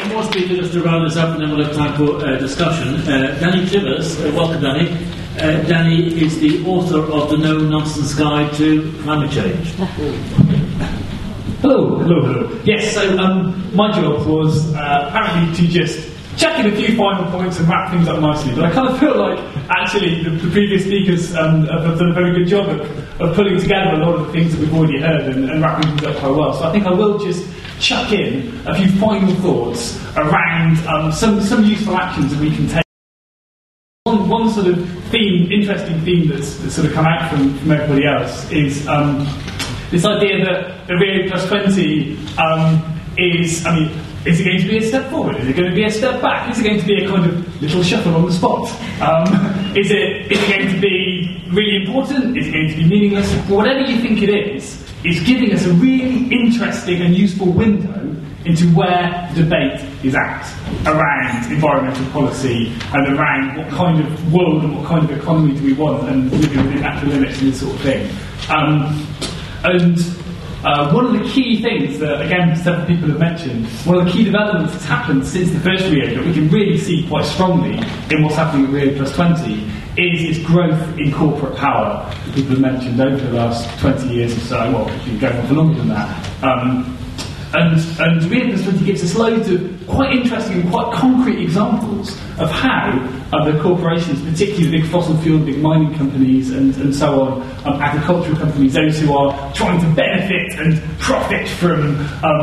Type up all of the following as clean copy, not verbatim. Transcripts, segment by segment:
one more speaker just to round this up, and then we'll have time for discussion. Danny Chivers, welcome Danny. Danny is the author of the No Nonsense Guide to Climate Change. Hello, hello, hello. Yes, so my job was apparently to just chuck in a few final points and wrap things up nicely, but I kind of feel like actually the previous speakers have done a very good job of pulling together a lot of the things that we've already heard and wrapping things up quite well. So I think I will just chuck in a few final thoughts around some useful actions that we can take. One sort of theme, interesting theme that's sort of come out from everybody else is this idea that the Rio Plus 20 is it going to be a step forward? Is it going to be a step back? Is it going to be a kind of little shuffle on the spot? Is it going to be really important? Is it going to be meaningless? Whatever you think it is giving us a really interesting and useful window into where the debate is at around environmental policy and around what kind of world and what kind of economy do we want and living within natural limits and this sort of thing. One of the key things that, again, several people have mentioned, one of the key developments that's happened since the first Rio that we can really see quite strongly in what's happening at Rio Plus 20 is its growth in corporate power that people have mentioned over the last 20 years or so. Well, it's been going on for longer than that. And Rio Plus 20 gives us loads of quite interesting and quite concrete examples of how the corporations, particularly the big fossil fuel, big mining companies and so on, agricultural companies, those who are trying to benefit and profit from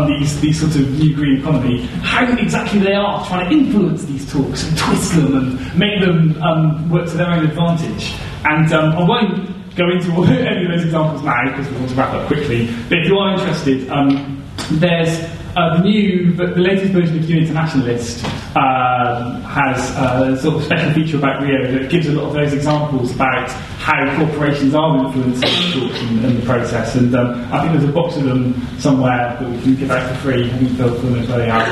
these sorts of new green economy, how exactly they are trying to influence these talks and twist them and make them work to their own advantage. And I won't go into any of those examples now because we want to wrap up quickly, but if you are interested, there's the latest version of New Internationalist has a sort of special feature about Rio that gives a lot of those examples about how corporations are influencing the talks and the process. And I think there's a box of them somewhere that we can give out for free. I think Phil will play out.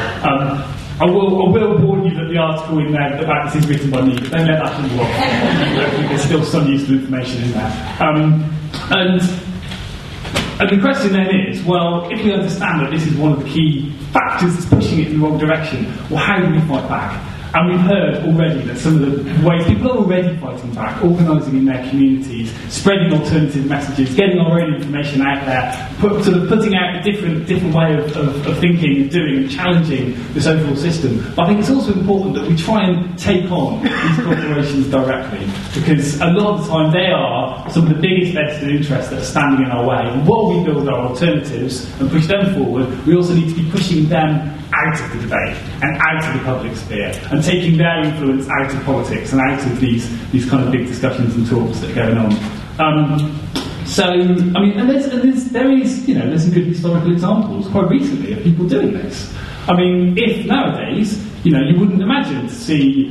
I will warn you that the article in there about this is written by me, but don't let that thing walk. I think there's still some useful information in there. And the question then is, well, if we understand that this is one of the key factors that's pushing it in the wrong direction, well, how do we fight back? And we've heard already that some of the ways people are already fighting back, organising in their communities, spreading alternative messages, getting our own information out there, putting out a different way of thinking and doing and challenging this overall system. But I think it's also important that we try and take on these corporations directly, because a lot of the time they are some of the biggest vested interests that are standing in our way. And while we build our alternatives and push them forward, we also need to be pushing them out of the debate and out of the public sphere and taking their influence out of politics and out of these kind of big discussions and talks that are going on. There's some good historical examples quite recently of people doing this. I mean, if nowadays, you wouldn't imagine to see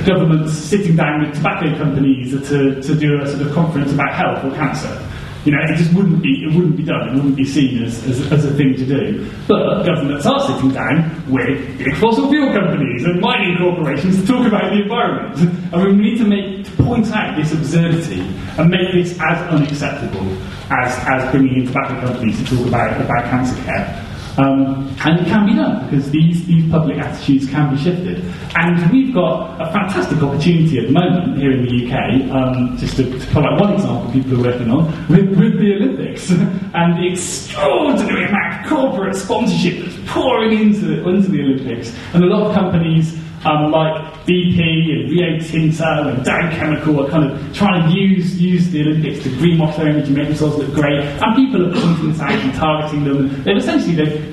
governments sitting down with tobacco companies to do a sort of conference about health or cancer. It just wouldn't be done. It wouldn't be seen as a thing to do. But governments are sitting down with big fossil fuel companies and mining corporations to talk about the environment. I mean, we need to point out this absurdity and make this as unacceptable as bringing in tobacco companies to talk about cancer care. And it can be done because these public attitudes can be shifted. And we've got a fantastic opportunity at the moment here in the UK, just to pull out one example people are working on, with the Olympics and the extraordinary amount of corporate sponsorship that's pouring into the Olympics. And a lot of companies like BP and Rio Tinto and Dow Chemical are kind of trying to use the Olympics to greenwash their image and make themselves look great, and people are pointing this out and targeting them.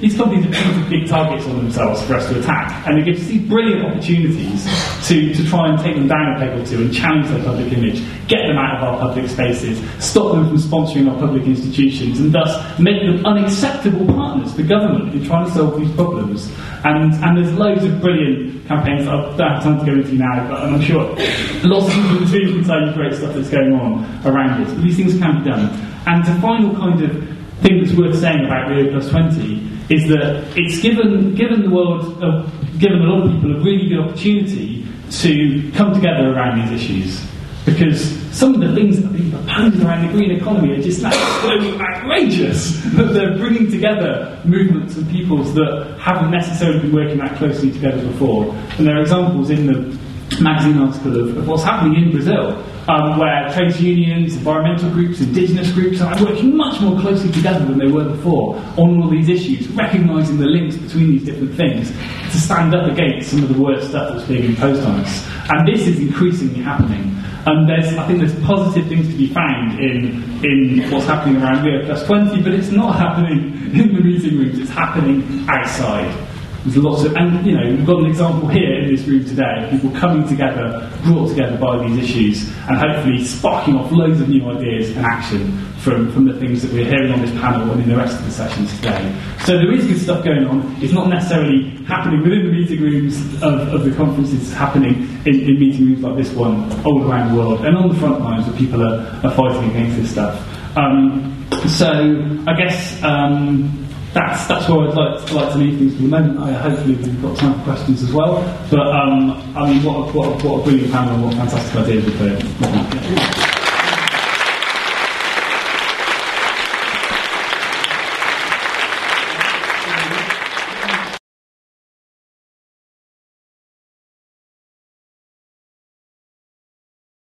These companies have painted big targets on themselves for us to attack, and it gives us these brilliant opportunities to try and take them down a peg or two and challenge their public image, get them out of our public spaces, stop them from sponsoring our public institutions, and thus make them unacceptable partners for government in trying to solve these problems. And there's loads of brilliant campaigns that I don't have time to go into now, but I'm sure lots of people in the team can tell you great stuff that's going on around this. But these things can be done. And the final kind of thing that's worth saying about Rio Plus 20 is that it's given the world, given a lot of people a really good opportunity to come together around these issues. because some of the things that are being proposed around the green economy are just absolutely outrageous, that they're bringing together movements and peoples that haven't necessarily been working that closely together before. And there are examples in the magazine article of what's happening in Brazil, where trade unions, environmental groups, indigenous groups are working much more closely together than they were before on all these issues, recognising the links between these different things to stand up against some of the worst stuff that's being imposed on us. And this is increasingly happening. And I think there's positive things to be found in what's happening around Rio Plus 20, but it's not happening in the meeting rooms, it's happening outside. There's lots of, and we've got an example here in this room today, people coming together, brought together by these issues, and hopefully sparking off loads of new ideas and action from the things that we're hearing on this panel and in the rest of the sessions today. So there is good stuff going on. It's not necessarily happening within the meeting rooms of the conferences, it's happening in meeting rooms like this one all around the world, and on the front lines where people are fighting against this stuff. So I guess that's where I'd like to leave things for the moment. Hopefully we've got time for questions as well. But what a brilliant panel and what fantastic ideas we've heard.